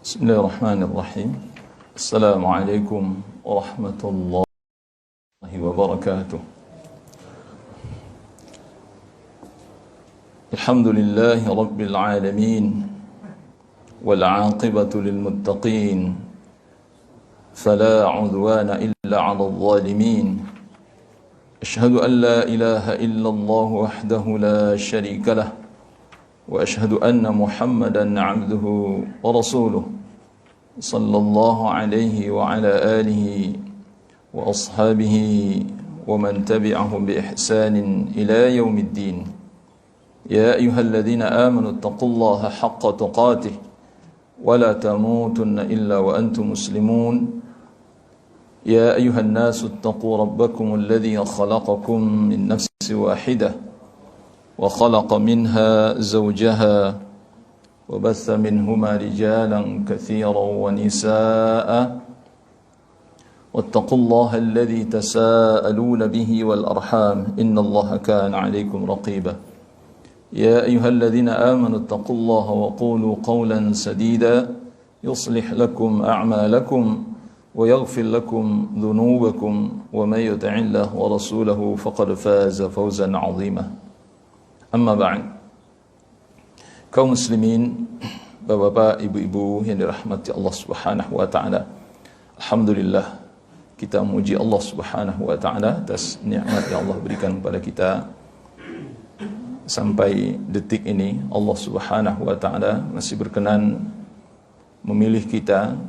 Bismillahirrahmanirrahim. Assalamualaikum warahmatullahi wabarakatuh. Alhamdulillahi rabbil alamin, wal 'aqibatu lil muttaqin, fala 'udwana illa 'alal zalimin. Ashhadu an la ilaha illallah wahdahu la sharika lah, wa ashhadu anna Muhammadan 'abduhu wa rasuluh, sallallahu alaihi wa ala alihi wa ashabihi wa man tabi'ahum bi ihsanin ila yaumiddin. Ya ayyuhalladzina amanu taqullaha haqqa tuqatih wa la tamutunna illa wa antum muslimun. Ya ayyuhan nasu ittaqu rabbakum alladzi khalaqakum min nafsin wahidah wa khalaqa minha zawjaha wa batha minhuma rijalan katsiran wa nisaa'a wattaqullaha alladzi tasaaluna bihi wal arham innallaha kana 'alaykum raqiba. Ya ayyuhalladzina amanu ittaqullaha wa qulu qawlan sadida yuslih lakum a'malakum wa yaghfir lakum dhunubakum wa may yuti'illaha wa rasulahu faqad faza fawzan 'azima. Amma ba'd. Kaum muslimin, bapak-bapak, ibu-ibu yang dirahmati Allah Subhanahu wa taala. Alhamdulillah, kita memuji Allah Subhanahu wa taala atas nikmat yang Allah berikan kepada kita. Sampai detik ini Allah Subhanahu wa taala masih berkenan memilih kita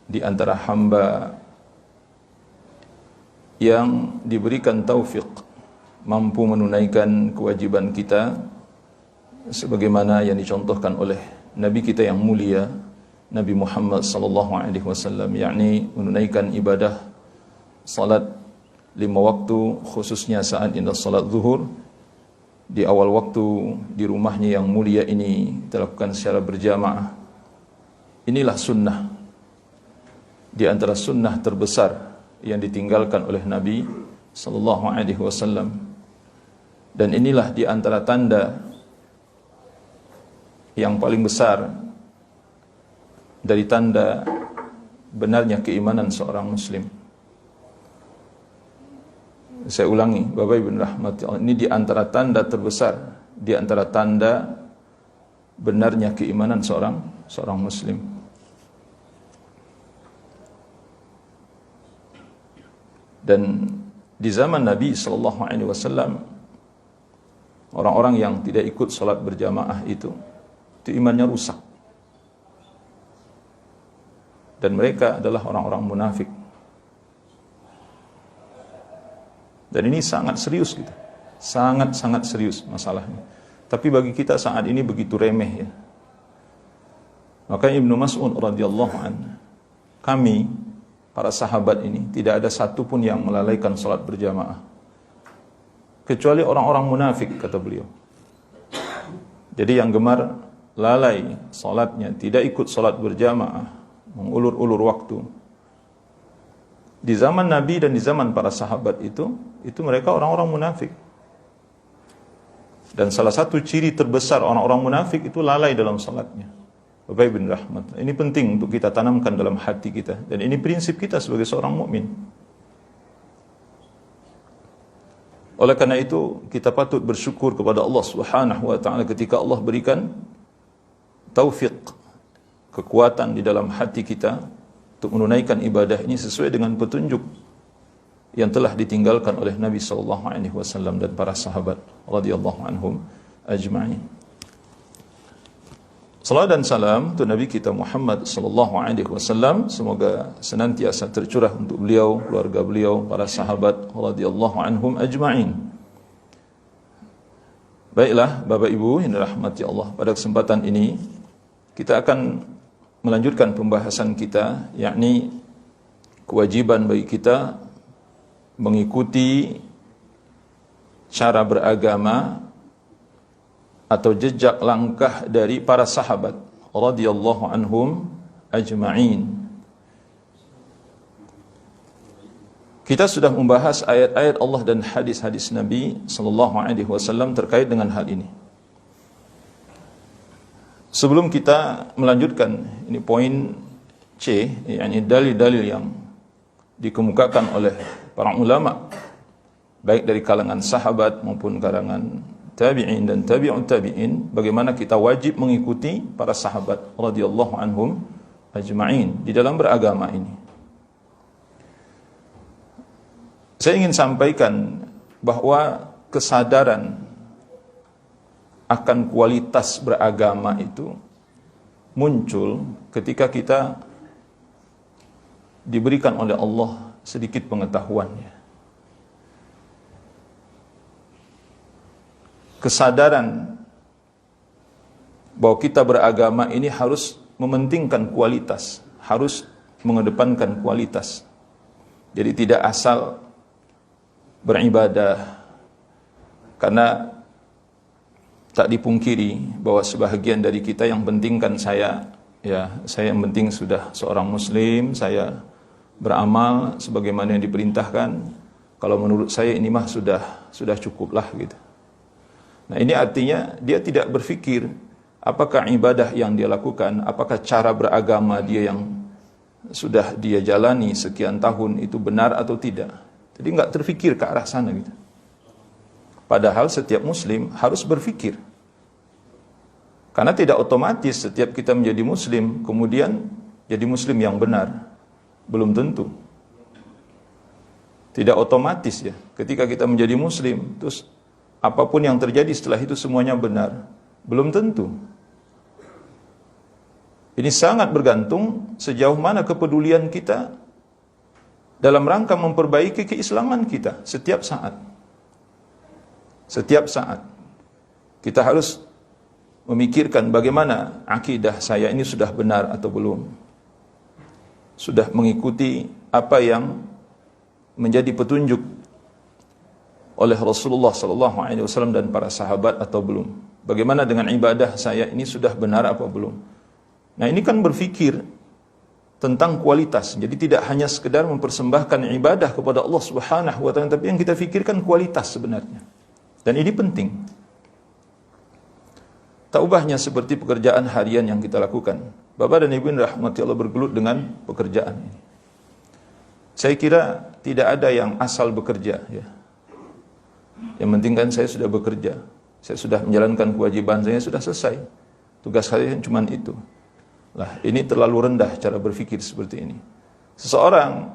di antara hamba yang diberikan taufik mampu menunaikan kewajiban kita sebagaimana yang dicontohkan oleh Nabi kita yang mulia Nabi Muhammad sallallahu alaihi wasallam, yakni menunaikan ibadah salat 5 waktu, khususnya saat indah salat zuhur di awal waktu di rumahnya yang mulia ini dilakukan secara berjamaah. Inilah sunnah di antara sunnah terbesar yang ditinggalkan oleh Nabi sallallahu alaihi wasallam. Dan inilah di antara tanda yang paling besar dari tanda benarnya keimanan seorang muslim. Saya ulangi, Bapak Ibu rahmati Allah, ini di antara tanda terbesar, di antara tanda benarnya keimanan seorang muslim. Dan di zaman Nabi sallallahu alaihi wasallam, orang-orang yang tidak ikut salat berjamaah itu imannya rusak. Dan mereka adalah orang-orang munafik. Dan ini sangat serius gitu. Sangat-sangat serius masalahnya. Tapi bagi kita saat ini begitu remeh ya. Maka Ibnu Mas'ud radhiyallahu anhu, kami para sahabat ini tidak ada satupun yang melalaikan salat berjamaah kecuali orang-orang munafik, kata beliau. Jadi yang gemar lalai salatnya, tidak ikut salat berjamaah, mengulur-ulur waktu. Di zaman Nabi dan di zaman para sahabat itu mereka orang-orang munafik. Dan salah satu ciri terbesar orang-orang munafik itu lalai dalam salatnya. Bapak Ibu rahmat, ini penting untuk kita tanamkan dalam hati kita, dan ini prinsip kita sebagai seorang mukmin. Oleh karena itu kita patut bersyukur kepada Allah Subhanahu wa taala ketika Allah berikan taufik, kekuatan di dalam hati kita untuk menunaikan ibadah ini sesuai dengan petunjuk yang telah ditinggalkan oleh Nabi sallallahu alaihi wasallam dan para sahabat radhiyallahu anhum ajma'in. Salam dan salam untuk Nabi kita Muhammad sallallahu alaihi wasallam, semoga senantiasa tercurah untuk beliau, keluarga beliau, para sahabat radhiyallahu anhum ajma'in. Baiklah Bapak Ibu yang dirahmati Allah, pada kesempatan ini kita akan melanjutkan pembahasan kita, yakni kewajiban bagi kita mengikuti cara beragama atau jejak langkah dari para sahabat radhiyallahu anhum ajma'in. Kita sudah membahas ayat-ayat Allah dan hadis-hadis Nabi sallallahu alaihi wasallam terkait dengan hal ini. Sebelum kita melanjutkan, ini poin C, yakni dalil-dalil yang dikemukakan oleh para ulama, baik dari kalangan sahabat maupun kalangan tabi'in dan tabi'ut tabi'in, bagaimana kita wajib mengikuti para sahabat radhiyallahu anhum ajma'in di dalam beragama ini. Saya ingin sampaikan bahwa kesadaran akan kualitas beragama itu muncul ketika kita diberikan oleh Allah sedikit pengetahuannya. Kesadaran bahwa kita beragama ini harus mementingkan kualitas, harus mengedepankan kualitas. Jadi tidak asal beribadah, karena tak dipungkiri bahwa sebahagian dari kita yang penting kan saya yang penting sudah seorang muslim, saya beramal sebagaimana yang diperintahkan. Kalau menurut saya ini mah sudah cukuplah gitu. Nah, ini artinya dia tidak berpikir apakah ibadah yang dia lakukan, apakah cara beragama dia yang sudah dia jalani sekian tahun itu benar atau tidak. Jadi enggak terfikir ke arah sana gitu. Padahal setiap muslim harus berfikir. Karena tidak otomatis setiap kita menjadi muslim kemudian jadi muslim yang benar. Belum tentu. Tidak otomatis ya. Ketika kita menjadi muslim, terus apapun yang terjadi setelah itu semuanya benar. Belum tentu. Ini sangat bergantung sejauh mana kepedulian kita dalam rangka memperbaiki keislaman kita setiap saat. Setiap saat kita harus memikirkan bagaimana akidah saya ini sudah benar atau belum, sudah mengikuti apa yang menjadi petunjuk oleh Rasulullah SAW dan para sahabat atau belum. Bagaimana dengan ibadah saya ini sudah benar apa belum. Nah, ini kan berfikir tentang kualitas. Jadi tidak hanya sekedar mempersembahkan ibadah kepada Allah Subhanahu wa taala, tapi yang kita fikirkan kualitas sebenarnya. Dan ini penting. Tak ubahnya seperti pekerjaan harian yang kita lakukan. Bapak dan Ibu rahmati Allah bergelut dengan pekerjaan ini. Saya kira tidak ada yang asal bekerja ya. Yang penting kan saya sudah bekerja. Saya sudah menjalankan kewajiban saya, sudah selesai. Tugas saya cuma itu. Lah, ini terlalu rendah cara berpikir seperti ini. Seseorang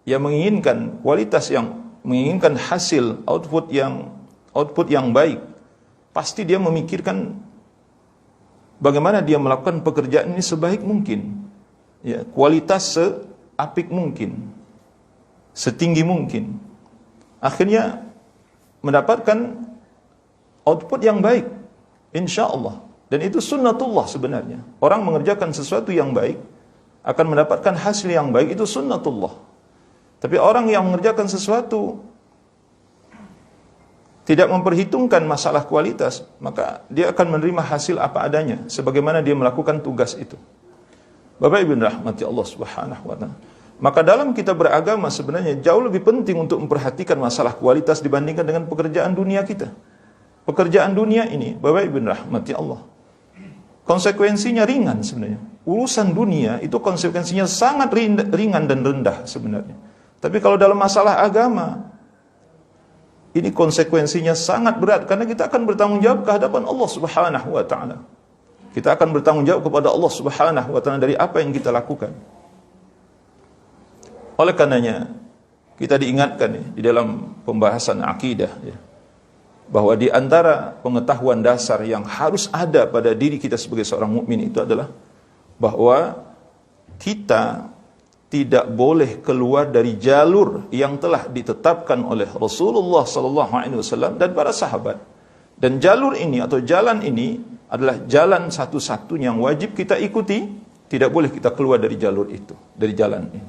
yang menginginkan kualitas, yang menginginkan hasil output yang baik, pasti dia memikirkan bagaimana dia melakukan pekerjaan ini sebaik mungkin, ya, kualitas seapik mungkin, setinggi mungkin, akhirnya mendapatkan output yang baik, insya Allah. Dan itu sunnatullah sebenarnya. Orang mengerjakan sesuatu yang baik akan mendapatkan hasil yang baik, itu sunnatullah. Tapi orang yang mengerjakan sesuatu tidak memperhitungkan masalah kualitas, maka dia akan menerima hasil apa adanya sebagaimana dia melakukan tugas itu. Bapak Ibu rahmati Allah Subhanahu wa taala. Maka dalam kita beragama sebenarnya jauh lebih penting untuk memperhatikan masalah kualitas dibandingkan dengan pekerjaan dunia kita. Pekerjaan dunia ini, Bapak Ibu rahmati Allah, konsekuensinya ringan sebenarnya. Urusan dunia itu konsekuensinya sangat ringan dan rendah sebenarnya. Tapi kalau dalam masalah agama, ini konsekuensinya sangat berat, karena kita akan bertanggung jawab ke hadapan Allah Subhanahu wa taala. Kita akan bertanggung jawab kepada Allah Subhanahu wa taala dari apa yang kita lakukan. Oleh karenanya kita diingatkan di dalam pembahasan akidah ya, bahwa di antara pengetahuan dasar yang harus ada pada diri kita sebagai seorang mukmin itu adalah bahwa kita tidak boleh keluar dari jalur yang telah ditetapkan oleh Rasulullah SAW dan para sahabat. Dan jalur ini atau jalan ini adalah jalan satu-satunya yang wajib kita ikuti. Tidak boleh kita keluar dari jalur itu, dari jalan ini.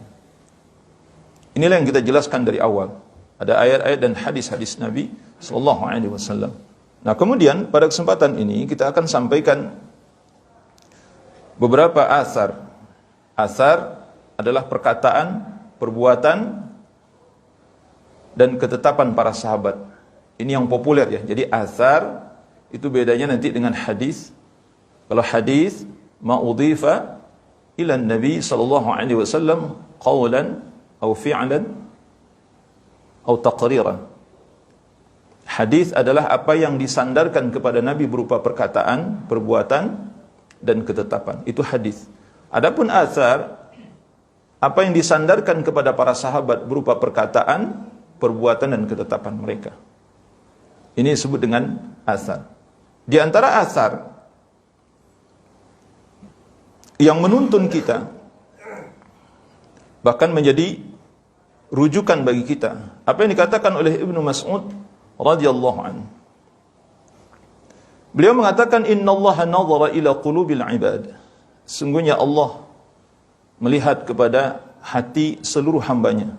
Inilah yang kita jelaskan dari awal. Ada ayat-ayat dan hadis-hadis Nabi SAW. Nah, kemudian pada kesempatan ini kita akan sampaikan beberapa asar. Asar adalah perkataan, perbuatan, dan ketetapan para sahabat. Ini yang populer ya. Jadi asar itu bedanya nanti dengan hadis. Kalau hadis ma udhifa ila Nabi sallallahu alaihi wasallam qawlan atau fi'lan atau taqriran. Hadis adalah apa yang disandarkan kepada Nabi berupa perkataan, perbuatan, dan ketetapan. Itu hadis. Adapun athar, apa yang disandarkan kepada para sahabat berupa perkataan, perbuatan, dan ketetapan mereka. Ini disebut dengan athar. Di antara athar yang menuntun kita, bahkan menjadi rujukan bagi kita, apa yang dikatakan oleh Ibnu Mas'ud radhiyallahu anhu. Beliau mengatakan, innallaha nadhara ila qulubil ibad. Sungguhnya Allah melihat kepada hati seluruh hambanya.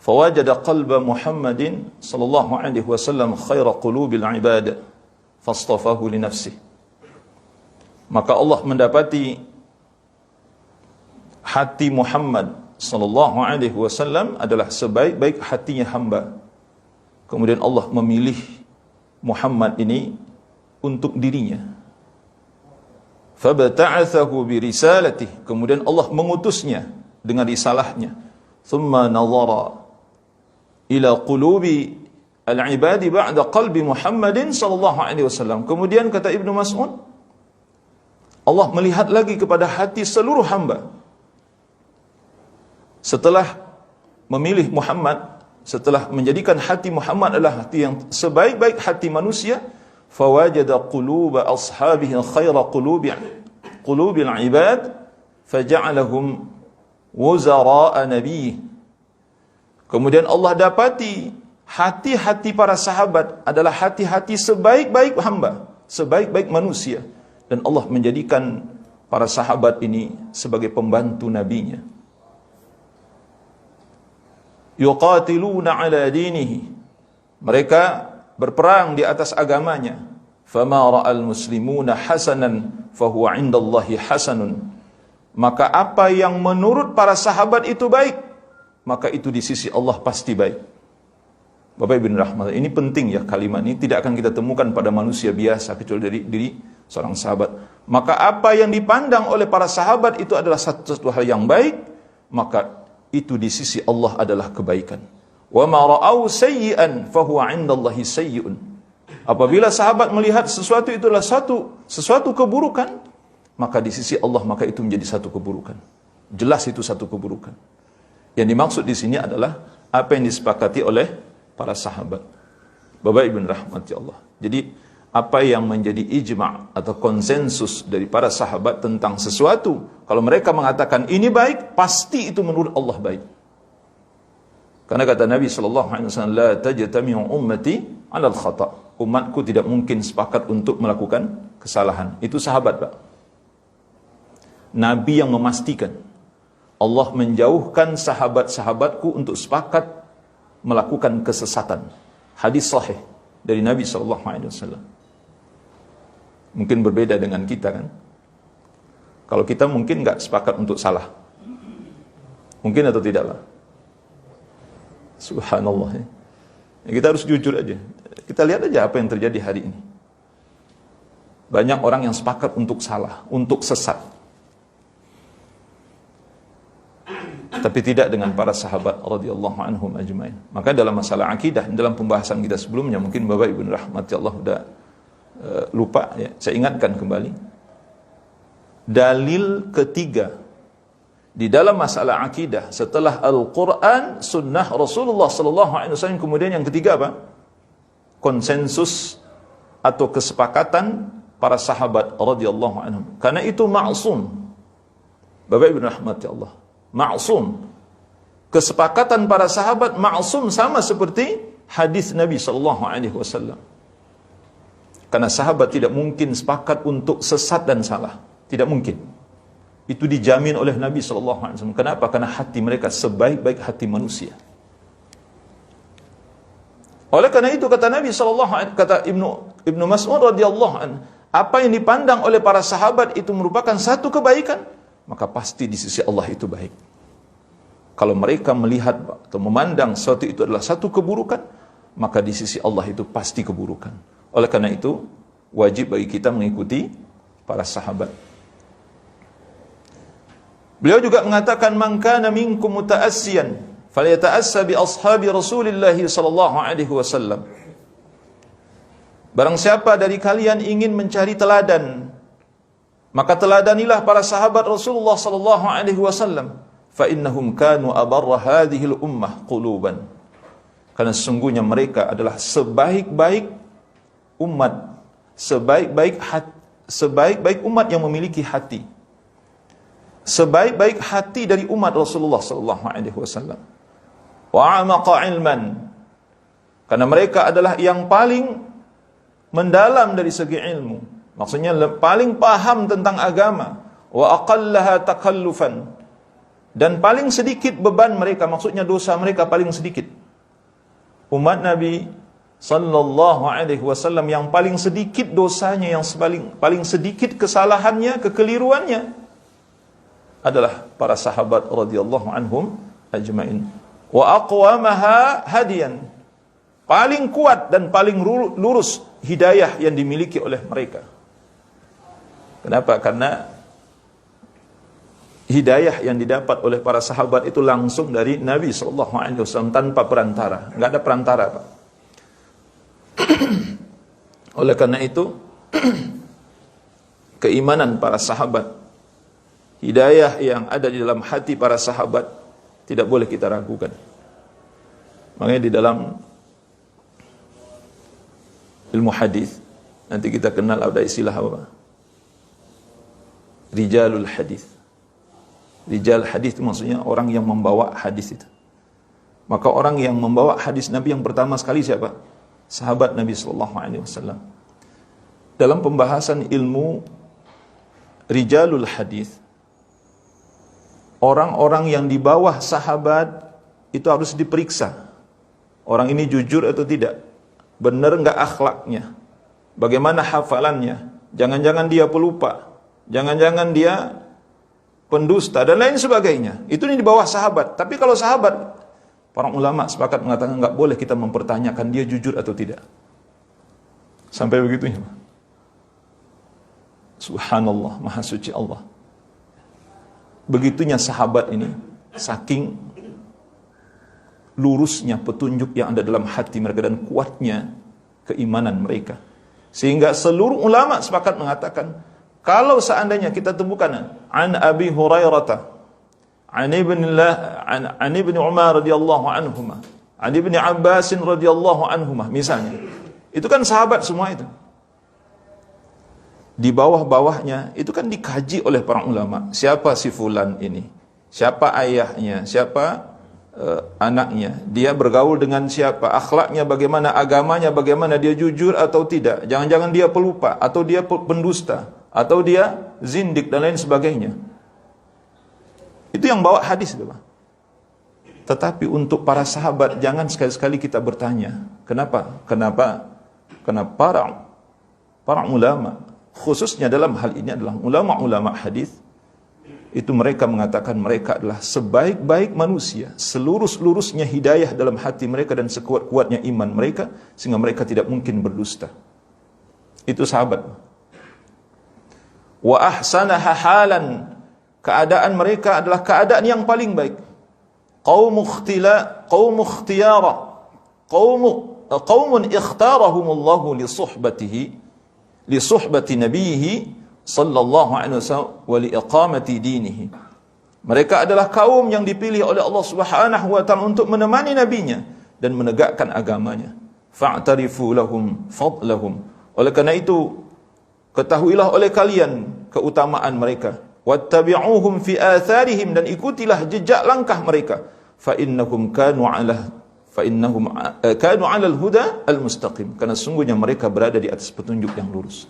Fawajada qalba Muhammadin sallallahu alaihi wasallam khaira qulubil ibad fastafahu li nafsihi. Maka Allah mendapati hati Muhammad sallallahu alaihi wasallam adalah sebaik-baik hatinya hamba. Kemudian Allah memilih Muhammad ini untuk dirinya. Fabta'athahu bi risalatihi. Kemudian Allah mengutusnya dengan risalahnya. Thumma nadhara ila qulubi al-ibadi ba'da qalbi Muhammadin sallallahu alaihi wasallam. Kemudian kata Ibnu Mas'ud, Allah melihat lagi kepada hati seluruh hamba. Setelah memilih Muhammad, setelah menjadikan hati Muhammad adalah hati yang sebaik-baik hati manusia, fawajada quluba ashabihi khaira qulubil ibad faja'alahum wuzara'a nabiy. Kemudian Allah dapati hati-hati para sahabat adalah hati-hati sebaik-baik hamba, sebaik-baik manusia, dan Allah menjadikan para sahabat ini sebagai pembantu nabinya. Yuqatiluna ala dinihi. Mereka berperang di atas agamanya. Fama ra'al muslimuna hasanan fahuwa 'indallahi hasanun. Maka apa yang menurut para sahabat itu baik, maka itu di sisi Allah pasti baik. Bapak Ibu rahmat, ini penting ya, kalimat ini tidak akan kita temukan pada manusia biasa kecuali dari diri seorang sahabat. Maka apa yang dipandang oleh para sahabat itu adalah satu hal yang baik, maka itu di sisi Allah adalah kebaikan. Wa ma ra'au sayyi'an fa huwa 'indallahi sayyi'un. Apabila sahabat melihat sesuatu itu adalah sesuatu keburukan, maka di sisi Allah maka itu menjadi satu keburukan. Jelas itu satu keburukan. Yang dimaksud di sini adalah apa yang disepakati oleh para sahabat. Bapak Ibu rahmati Allah. Jadi apa yang menjadi ijma' atau konsensus dari para sahabat tentang sesuatu, kalau mereka mengatakan ini baik, pasti itu menurut Allah baik. Karena kata Nabi SAW, la tajtami'u ummati 'alal khata'. Umatku tidak mungkin sepakat untuk melakukan kesalahan. Itu sahabat, Pak. Nabi yang memastikan. Allah menjauhkan sahabat-sahabatku untuk sepakat melakukan kesesatan. Hadis sahih dari Nabi SAW. Mungkin berbeda dengan kita kan. Kalau kita mungkin nggak sepakat untuk salah. Mungkin atau tidak lah. Subhanallah ya. Kita harus jujur aja. Kita lihat aja apa yang terjadi hari ini. Banyak orang yang sepakat untuk salah, untuk sesat. Tapi tidak dengan para sahabat radhiyallahu anhum ajmain. Maka dalam masalah akidah, dalam pembahasan kita sebelumnya, mungkin Bapak Ibu rahmati Allah udah lupa ya, saya ingatkan kembali. Dalil ketiga di dalam masalah akidah setelah Al-Quran, Sunnah Rasulullah SAW, kemudian yang ketiga apa? Konsensus atau kesepakatan para sahabat radhiyallahu anhum. Karena itu ma'sum. Bapak Ibu rahmati Allah, ma'sum. Kesepakatan para sahabat ma'sum, sama seperti hadis Nabi SAW. Karena sahabat tidak mungkin sepakat untuk sesat dan salah. Tidak mungkin. Itu dijamin oleh Nabi SAW. Kenapa? Karena hati mereka sebaik-baik hati manusia. Oleh karena itu kata Nabi SAW, kata Ibnu Mas'ud radhiyallahu anhu, apa yang dipandang oleh para sahabat itu merupakan satu kebaikan, maka pasti di sisi Allah itu baik. Kalau mereka melihat atau memandang sesuatu itu adalah satu keburukan, maka di sisi Allah itu pasti keburukan. Oleh karena itu, wajib bagi kita mengikuti para sahabat. Beliau juga mengatakan, man kana minkum muta'assiyan falyata'assa bi ashabi Rasulillah sallallahu alaihi wasallam. Barang siapa dari kalian ingin mencari teladan, maka teladanilah para sahabat Rasulullah sallallahu alaihi wasallam, fa innahum kanu abarra hadhihi al-ummah quluban. Karena sesungguhnya mereka adalah sebaik-baik umat, sebaik-baik umat yang memiliki hati. Sebaik-baik hati dari umat Rasulullah sallallahu alaihi wasallam. Wa amaqa ilman. Karena mereka adalah yang paling mendalam dari segi ilmu. Maksudnya paling paham tentang agama. Wa aqallaha takallufan. Dan paling sedikit beban mereka, maksudnya dosa mereka paling sedikit. Umat Nabi sallallahu alaihi wasallam yang paling sedikit dosanya, yang paling sedikit kesalahannya, kekeliruannya adalah para sahabat radhiyallahu anhum ajmain. Wa aqwamaha hadiyan. Paling kuat dan paling lurus hidayah yang dimiliki oleh mereka. Kenapa? Karena hidayah yang didapat oleh para sahabat itu langsung dari Nabi sallallahu alaihi wasallam tanpa perantara. Enggak ada perantara, Pak. Oleh karena itu keimanan para sahabat, hidayah yang ada di dalam hati para sahabat tidak boleh kita ragukan. Makanya di dalam ilmu hadis nanti kita kenal ada istilah apa? Rijalul hadis. Rijal hadis itu maksudnya orang yang membawa hadis itu. Maka orang yang membawa hadis Nabi yang pertama sekali siapa? Sahabat Nabi sallallahu alaihi wasallam. Dalam pembahasan ilmu rijalul hadis, orang-orang yang di bawah sahabat itu harus diperiksa. Orang ini jujur atau tidak? Benar enggak akhlaknya? Bagaimana hafalannya? Jangan-jangan dia pelupa. Jangan-jangan dia pendusta dan lain sebagainya. Itu di bawah sahabat. Tapi kalau sahabat, para ulama sepakat mengatakan enggak boleh kita mempertanyakan dia jujur atau tidak. Sampai begitunya. Subhanallah, maha suci Allah. Begitunya sahabat ini, saking lurusnya petunjuk yang ada dalam hati mereka dan kuatnya keimanan mereka. Sehingga seluruh ulama sepakat mengatakan, kalau seandainya kita temukan an Abi Hurairah, an Ibn Umar radhiyallahu anhuma, an Ibn Abbas radhiyallahu anhuma misalnya. Itu kan sahabat semua itu. Di bawah-bawahnya itu kan dikaji oleh para ulama. Siapa si fulan ini? Siapa ayahnya? Siapa anaknya? Dia bergaul dengan siapa? Akhlaknya bagaimana? Agamanya bagaimana? Dia jujur atau tidak? Jangan-jangan dia pelupa atau dia pendusta atau dia zindik dan lain sebagainya. Itu yang bawa hadis itu, Pak. Tetapi untuk para sahabat jangan sekali-sekali kita bertanya, kenapa? Karena para ulama, khususnya dalam hal ini adalah ulama-ulama hadis, itu mereka mengatakan mereka adalah sebaik-baik manusia, selurus-lurusnya hidayah dalam hati mereka dan sekuat-kuatnya iman mereka, sehingga mereka tidak mungkin berdusta. Itu sahabat. Wa ahsanaha halan, keadaan mereka adalah keadaan yang paling baik. Qaumun ikhtarahumullahu li suhbati nabiyhi sallallahu alaihi wasallam wa li iqamati dinihi. Mereka adalah kaum yang dipilih oleh Allah Subhanahu wa taala untuk menemani nabinya dan menegakkan agamanya. Fa'tarifu lahum fadlahum. Oleh karena itu, ketahuilah oleh kalian keutamaan mereka. Wattabi'uhum fi atharihim, dan ikutilah jejak langkah mereka. Fa innahum kanu 'alal huda al-mustaqim. Karena sungguhnya mereka berada di atas petunjuk yang lurus.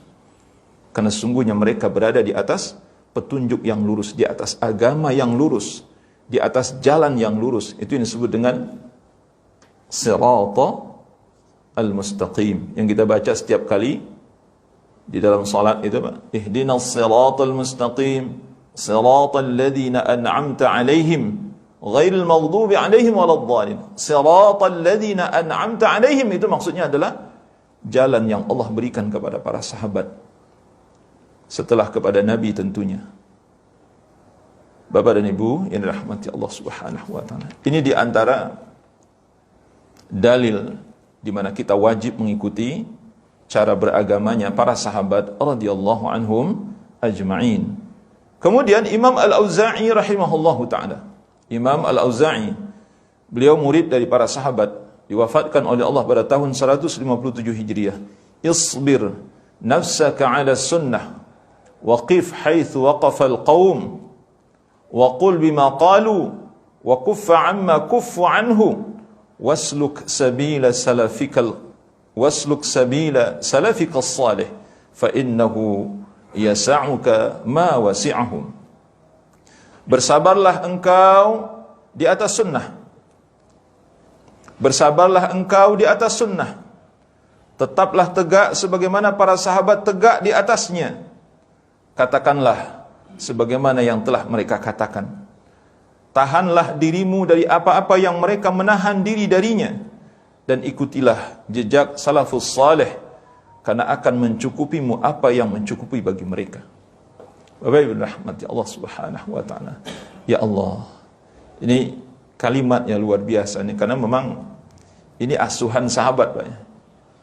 Karena sungguhnya mereka berada di atas petunjuk yang lurus, di atas agama yang lurus, di atas jalan yang lurus. Itu yang disebut dengan sirata al-mustaqim, yang kita baca setiap kali di dalam salat itu, Pak. Ihdinas siratal mustaqim, siratal ladzina an'amta 'alaihim ghairil maghdubi 'alaihim waladdallin. Siratal ladzina an'amta 'alaihim, itu maksudnya adalah jalan yang Allah berikan kepada para sahabat. setelah kepada Nabi tentunya. Bapak dan Ibu yang dirahmati Allah Subhanahu wa taala. Ini di antara dalil di mana kita wajib mengikuti cara beragamanya para sahabat radhiyallahu anhum ajma'in. Kemudian Imam Al-Auza'i rahimahullahu taala. Imam Al-Auza'i, beliau murid dari para sahabat, diwafatkan oleh Allah pada tahun 157 Hijriah. Isbir nafsaka 'ala sunnah wa qif haitsu waqafa al-qaum wa qul bima qalu wa kuffa 'amma kuffu 'anhu wasluk sabila salafika as-salih fa innahu yas'uka ma wasi'ahum. Bersabarlah engkau di atas sunnah. Bersabarlah engkau di atas sunnah. Tetaplah tegak sebagaimana para sahabat tegak di atasnya. Katakanlah sebagaimana yang telah mereka katakan. Tahanlah dirimu dari apa-apa yang mereka menahan diri darinya. Dan ikutilah jejak salafus salih, karena akan mencukupimu apa yang mencukupi bagi mereka. Bapak Ibu rahmati Allah Subhanahu wa taala. Ya Allah, ini kalimatnya luar biasa nih, karena memang ini asuhan sahabat, Pak.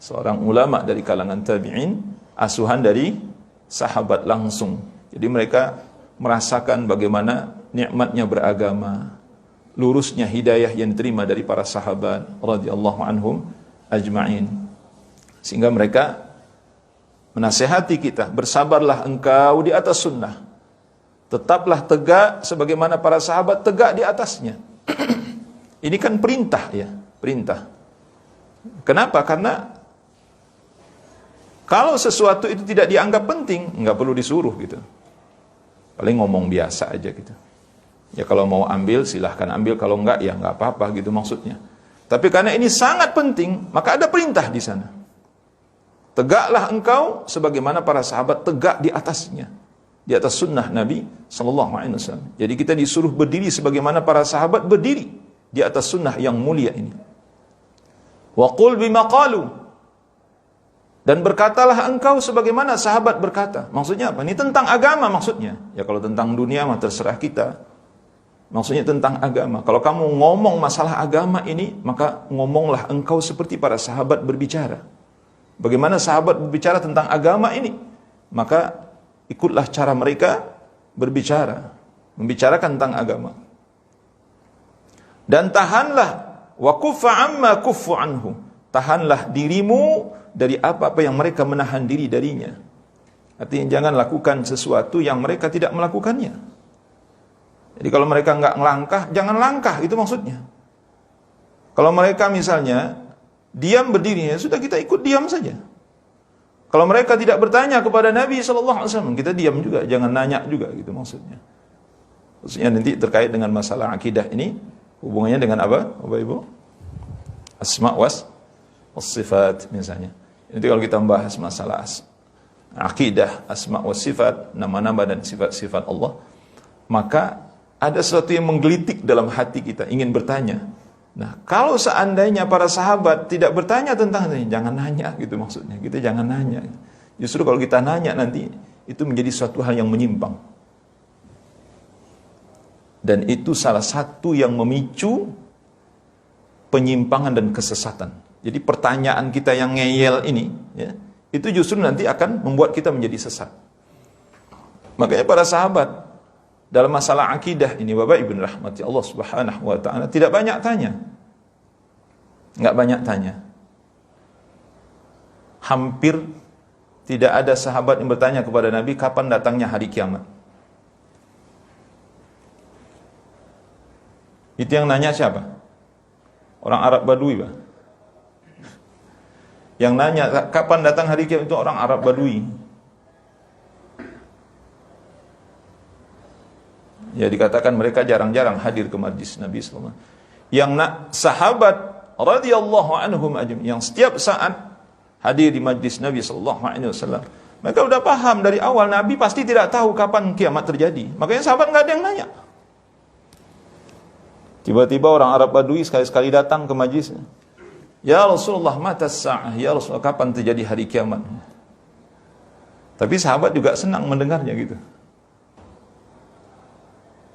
Seorang ulama dari kalangan tabi'in, asuhan dari sahabat langsung. Jadi mereka merasakan bagaimana nikmatnya beragama, lurusnya hidayah yang diterima dari para sahabat radhiyallahu anhum ajma'in. Sehingga mereka menasihati kita, bersabarlah engkau di atas sunnah. Tetaplah tegak sebagaimana para sahabat tegak di atasnya. Ini kan perintah ya, perintah. Kenapa? Karena kalau sesuatu itu tidak dianggap penting, nggak perlu disuruh gitu. Paling ngomong biasa aja gitu. Ya kalau mau ambil silahkan ambil, kalau enggak ya nggak apa-apa gitu maksudnya. Tapi karena ini sangat penting, maka ada perintah di sana. Tegaklah engkau sebagaimana para sahabat tegak di atasnya, di atas sunnah Nabi sallallahu alaihi wasallam. Jadi kita disuruh berdiri sebagaimana para sahabat berdiri di atas sunnah yang mulia ini. Wa qul bima qalu, dan berkatalah engkau sebagaimana sahabat berkata. Maksudnya apa? Ini tentang agama maksudnya. Ya kalau tentang dunia mah terserah kita. Maksudnya tentang agama. Kalau kamu ngomong masalah agama ini, maka ngomonglah engkau seperti para sahabat berbicara. Bagaimana sahabat berbicara tentang agama ini, maka ikutlah cara mereka berbicara, membicarakan tentang agama. Dan tahanlah wa kuffa amma kuffu anhu. Tahanlah dirimu dari apa-apa yang mereka menahan diri darinya. Artinya jangan lakukan sesuatu yang mereka tidak melakukannya. Jadi kalau mereka enggak ngelangkah, jangan langkah, itu maksudnya. Kalau mereka misalnya diam berdirinya, sudah kita ikut diam saja. Kalau mereka tidak bertanya kepada Nabi SAW, kita diam juga, jangan nanya juga, gitu maksudnya. Maksudnya nanti terkait dengan masalah akidah ini, hubungannya dengan apa, Bapak Ibu? Asma was sifat misalnya. Nanti kalau kita membahas masalah akidah, asma wa sifat, nama-nama dan sifat-sifat Allah, maka ada sesuatu yang menggelitik dalam hati kita, ingin bertanya. Nah, kalau seandainya para sahabat tidak bertanya tentang ini, jangan nanya gitu maksudnya. Kita jangan nanya. Justru kalau kita nanya nanti, itu menjadi suatu hal yang menyimpang. Dan itu salah satu yang memicu penyimpangan dan kesesatan. Jadi pertanyaan kita yang ngeyel ini, ya, itu justru nanti akan membuat kita menjadi sesat. Makanya para sahabat dalam masalah akidah ini, Bapak Ibu rahmati Allah Subhanahu wa taala, tidak banyak tanya. Enggak banyak tanya. Hampir tidak ada sahabat yang bertanya kepada Nabi kapan datangnya hari kiamat. Itu yang nanya siapa? Orang Arab Badui, Pak. Yang nanya kapan datang hari kiamat itu orang Arab Badui. Ya dikatakan mereka jarang-jarang hadir ke majlis Nabi sallallahu alaihi wasallam. Yang sahabat radhiyallahu anhum ajma'in, yang setiap saat hadir di majlis Nabi sallallahu alaihi wasallam, mereka sudah paham dari awal Nabi pasti tidak tahu kapan kiamat terjadi. Makanya sahabat enggak ada yang nanya. Tiba-tiba orang Arab Badui sekali-sekali datang ke majlisnya. Ya Rasulullah, mata sa'ah? Ya Rasulullah, kapan terjadi hari kiamat? Tapi sahabat juga senang mendengarnya gitu.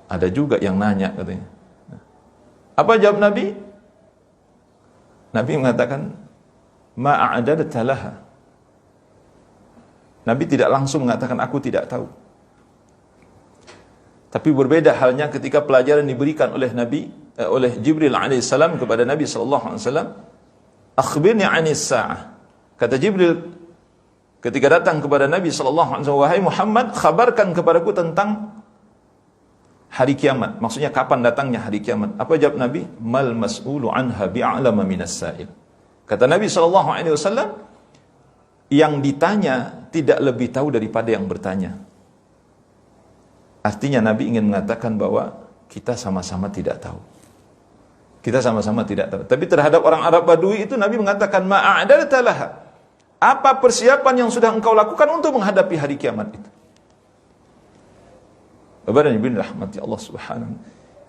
Ada juga yang nanya katanya. Apa jawab Nabi? Nabi mengatakan, ma'adadta laha. Nabi tidak langsung mengatakan aku tidak tahu. Tapi berbeda halnya ketika pelajaran diberikan oleh Nabi, oleh Jibril alaihissalam kepada Nabi sallallahu alaihi wasallam, akhbirni 'anis sa'ah. Kata Jibril ketika datang kepada Nabi sallallahu alaihi wasallam, wahai Muhammad, khabarkan kepadaku tentang hari kiamat. Maksudnya kapan datangnya hari kiamat? Apa jawab Nabi? Mal mas'ulu anha bi'alama minas sa'il. Kata Nabi sallallahu alaihi wasallam, yang ditanya tidak lebih tahu daripada yang bertanya. Artinya Nabi ingin mengatakan bahwa kita sama-sama tidak tahu. Kita sama-sama tidak tahu. Tapi terhadap orang Arab Badui itu Nabi mengatakan, ma'adadta laha. Apa persiapan yang sudah engkau lakukan untuk menghadapi hari kiamat itu? Bapak dan Ibu rahmati Allah Subhanahu.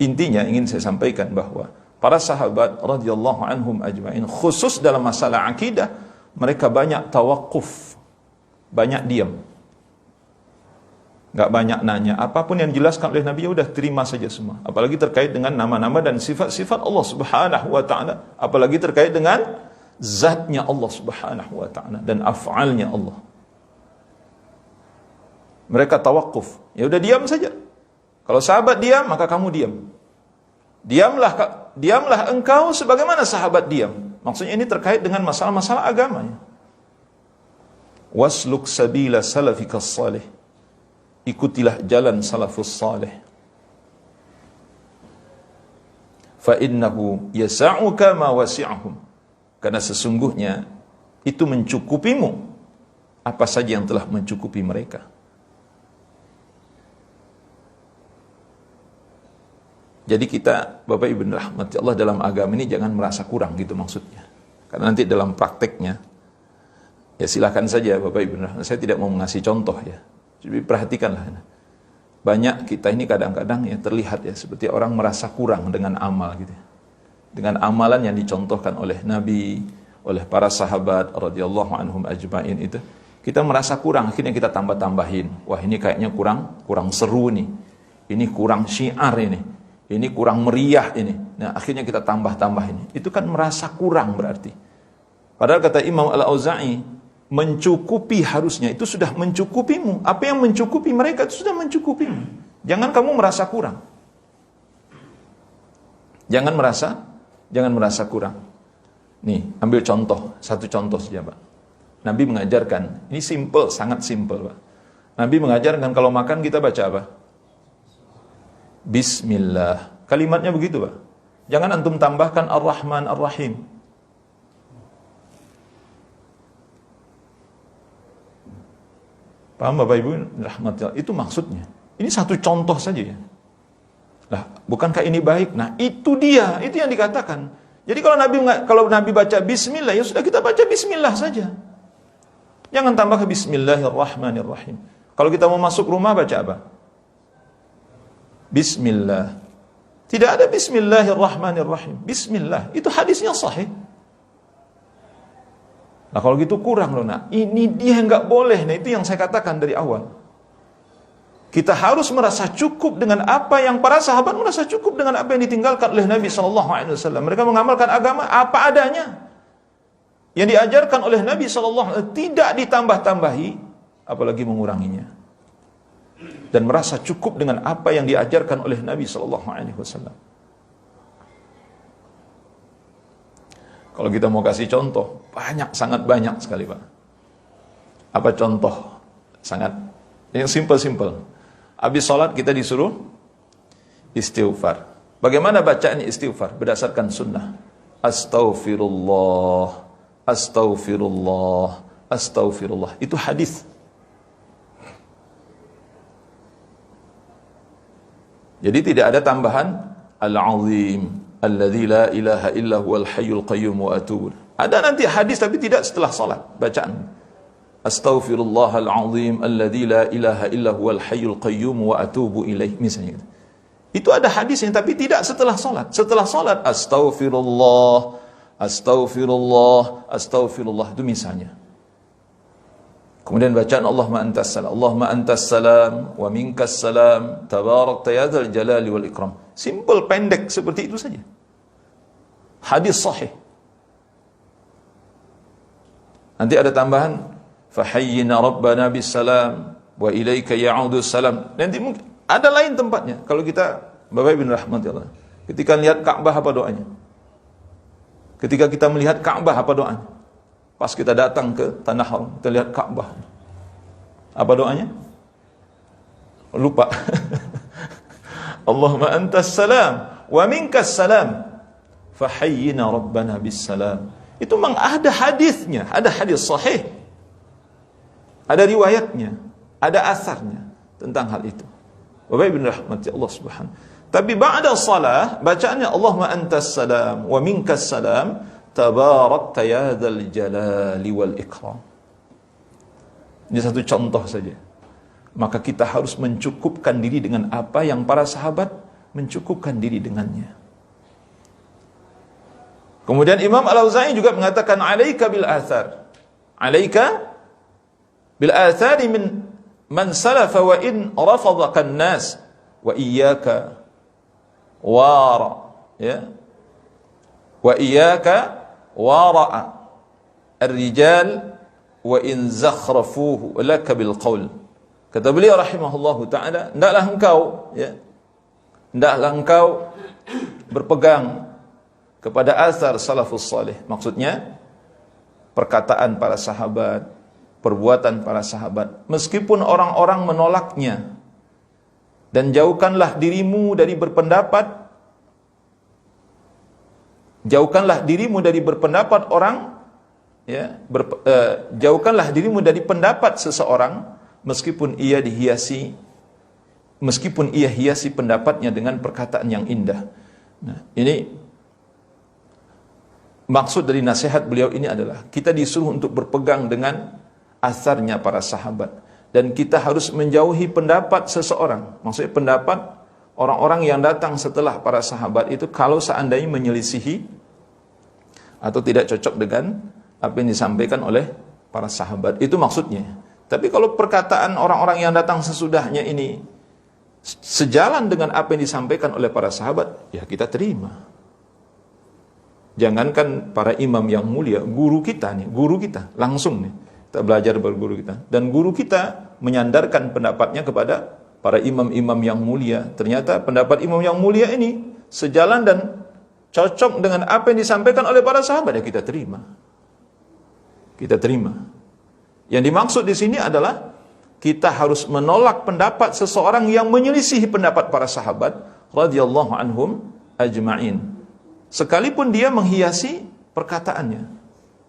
Intinya ingin saya sampaikan bahwa para sahabat radhiyallahu anhum ajma'in, khusus dalam masalah akidah, mereka banyak tawakuf, banyak diam. Gak banyak nanya, apapun yang dijelaskan oleh Nabi, ya udah terima saja semua. Apalagi terkait dengan nama-nama dan sifat-sifat Allah Subhanahu wa taala, apalagi terkait dengan zatnya Allah Subhanahu wa taala dan af'alnya Allah. Mereka tawakuf, ya udah diam saja. Kalau sahabat diam, maka kamu diam. Diamlah engkau sebagaimana sahabat diam. Maksudnya ini terkait dengan masalah-masalah agamanya. Wasluk sabila salafikas salih. Ikutilah jalan salafus salih. Fa innahu yasa'uka ma wasi'ahum. Karena sesungguhnya itu mencukupimu apa saja yang telah mencukupi mereka. Jadi kita, Bapak Ibu rahmati Allah, dalam agama ini jangan merasa kurang gitu maksudnya. Karena nanti dalam prakteknya, ya silakan saja Bapak Ibu rahmati. Saya tidak mau mengasih contoh ya. Jadi perhatikanlah. Banyak kita ini kadang-kadang ya terlihat ya seperti orang merasa kurang dengan amal gitu. Dengan amalan yang dicontohkan oleh Nabi, oleh para sahabat radhiyallahu anhum ajma'in itu, kita merasa kurang, akhirnya kita tambah-tambahin. Wah, ini kayaknya kurang seru nih. Ini kurang syiar ini. Ini kurang meriah ini. Nah, akhirnya kita tambah-tambah ini. Itu kan merasa kurang berarti. Padahal kata Imam Al-Auza'i, mencukupi harusnya itu sudah mencukupimu. Apa yang mencukupi mereka itu sudah mencukupimu. Jangan kamu merasa kurang. Jangan merasa kurang. Nih, ambil contoh, satu contoh saja, Pak. Nabi mengajarkan, ini simple, sangat simple, Pak. Nabi mengajarkan kalau makan kita baca apa? Bismillah. Kalimatnya begitu, Pak. Jangan antum tambahkan Ar-Rahman Ar-Rahim. Paham Bapak Ibu rahmatullah? Itu maksudnya. Ini satu contoh saja ya. Lah, bukankah ini baik? Nah, itu dia, itu yang dikatakan. Jadi kalau Nabi baca bismillah, ya sudah kita baca bismillah saja. Jangan tambah bismillahirrahmanirrahim. Kalau kita mau masuk rumah baca apa? Bismillah. Tidak ada bismillahirrahmanirrahim. Bismillah. Itu hadisnya sahih. Nah kalau gitu kurang loh nak. Ini dia nggak boleh. Nah itu yang saya katakan dari awal. Kita harus merasa cukup dengan apa yang para sahabat merasa cukup dengan apa yang ditinggalkan oleh Nabi SAW. Mereka mengamalkan agama apa adanya. Yang diajarkan oleh Nabi SAW tidak ditambah-tambahi, apalagi menguranginya. Dan merasa cukup dengan apa yang diajarkan oleh Nabi SAW. Kalau kita mau kasih contoh, sangat banyak sekali Pak. Apa contoh? Sangat, yang simple-simple. Habis sholat kita disuruh istighfar. Bagaimana bacaan istighfar? Berdasarkan sunnah. Astaghfirullah, astaghfirullah, astaghfirullah. Itu hadis. Jadi tidak ada tambahan Al-Azim alladzi la ilaha illa huwal hayyul qayyum wa atubu. Ada nanti hadis tapi tidak setelah salat bacaan. Astaghfirullahal azim alladzi la ilaha illa huwal hayyul qayyum wa atubu ilaih misalnya. Itu ada hadisnya tapi tidak setelah salat. Setelah salat astaghfirullah, astaghfirullah, astaghfirullah itu misalnya. Kemudian bacaan Allahumma antas salam, Allahumma antas salam wa minkas salam, tabarakta ya dzal jalali wal ikram. Simple, pendek seperti itu saja. Hadis sahih. Nanti ada tambahan, fahayyina rabbana bis salam wa ilaika ya'udu salam. Nanti mungkin ada lain tempatnya. Kalau kita Bapak Ibu rahmati Allah, ketika lihat Ka'bah apa doanya? Ketika kita melihat Ka'bah apa doanya? Pas kita datang ke Tanah Haram, kita lihat Ka'bah. Apa doanya? Lupa. Allahumma antas salam wa minkas salam fahayyina rabbana bis salam. Itu memang ada hadisnya, ada hadis sahih. Ada riwayatnya, ada asarnya tentang hal itu. Bapak Ibu rahmati Allah Subhanahu. Tapi ba'da salah bacaannya Allahumma antas salam wa minkas salam tabarakta ya dzal jalali wal ikram. Ini satu contoh saja. Maka kita harus mencukupkan diri dengan apa yang para sahabat mencukupkan diri dengannya. Kemudian Imam Al-Auza'i juga mengatakan alaika bil athar. Alaika bil athari min man salafa wa in rafadaka an-nas wa iyyaka wara ya. Wa iyyaka wara'a ar-rijal wa in zakhrafuhu laka bil qaul. Kata beliau rahimahullahu taala, hendaklah engkau berpegang kepada asar salafus salih. Maksudnya perkataan para sahabat, perbuatan para sahabat, meskipun orang-orang menolaknya. Dan jauhkanlah dirimu dari berpendapat orang, ya, jauhkanlah dirimu dari pendapat seseorang meskipun ia hiasi pendapatnya dengan perkataan yang indah. Nah, ini maksud dari nasihat beliau ini adalah kita disuruh untuk berpegang dengan asarnya para sahabat, dan kita harus menjauhi pendapat seseorang. Maksudnya pendapat orang-orang yang datang setelah para sahabat itu kalau seandainya menyelisihi atau tidak cocok dengan apa yang disampaikan oleh para sahabat. Itu maksudnya. Tapi kalau perkataan orang-orang yang datang sesudahnya ini sejalan dengan apa yang disampaikan oleh para sahabat, ya kita terima. Jangankan para imam yang mulia, guru kita langsung nih kita belajar dari guru kita, dan guru kita menyandarkan pendapatnya kepada para imam-imam yang mulia. Ternyata pendapat imam yang mulia ini sejalan dan cocok dengan apa yang disampaikan oleh para sahabat, ya kita terima. Yang dimaksud di sini adalah kita harus menolak pendapat seseorang yang menyelisihi pendapat para sahabat radhiyallahu anhum ajma'in, sekalipun dia menghiasi perkataannya.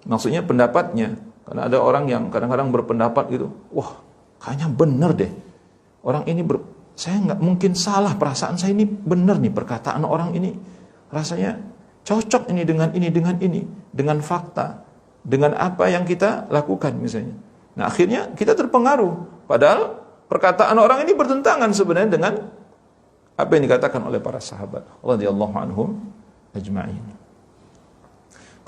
Maksudnya pendapatnya. Karena ada orang yang kadang-kadang berpendapat gitu, wah kayaknya benar deh orang ini, saya nggak mungkin salah, perasaan saya ini benar nih, perkataan orang ini rasanya cocok ini, dengan fakta, dengan apa yang kita lakukan misalnya. Nah akhirnya kita terpengaruh, padahal perkataan orang ini bertentangan sebenarnya dengan apa yang dikatakan oleh para sahabat radhiyallahu anhum ajma'in.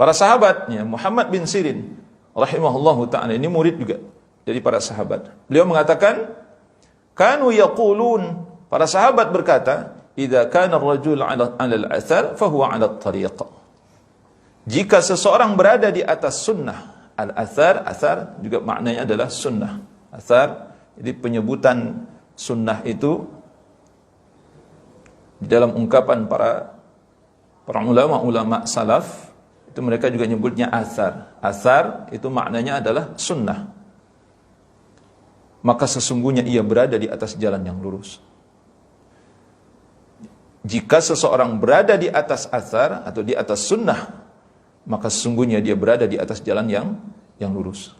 Para sahabatnya Muhammad bin Sirin rahimahullahu ta'ala, ini murid juga dari para sahabat. Beliau mengatakan, kanu yaqulun, para sahabat berkata, idza kana ar-rajul 'ala al-athar fa huwa 'ala at-tariq. Jika seseorang berada di atas sunnah, al-athar, athar juga maknanya adalah sunnah. Athar, jadi penyebutan sunnah itu di dalam ungkapan para ulama salaf itu mereka juga nyebutnya athar. Athar itu maknanya adalah sunnah. Maka sesungguhnya ia berada di atas jalan yang lurus. Jika seseorang berada di atas athar atau di atas sunnah, maka sesungguhnya dia berada di atas jalan yang lurus.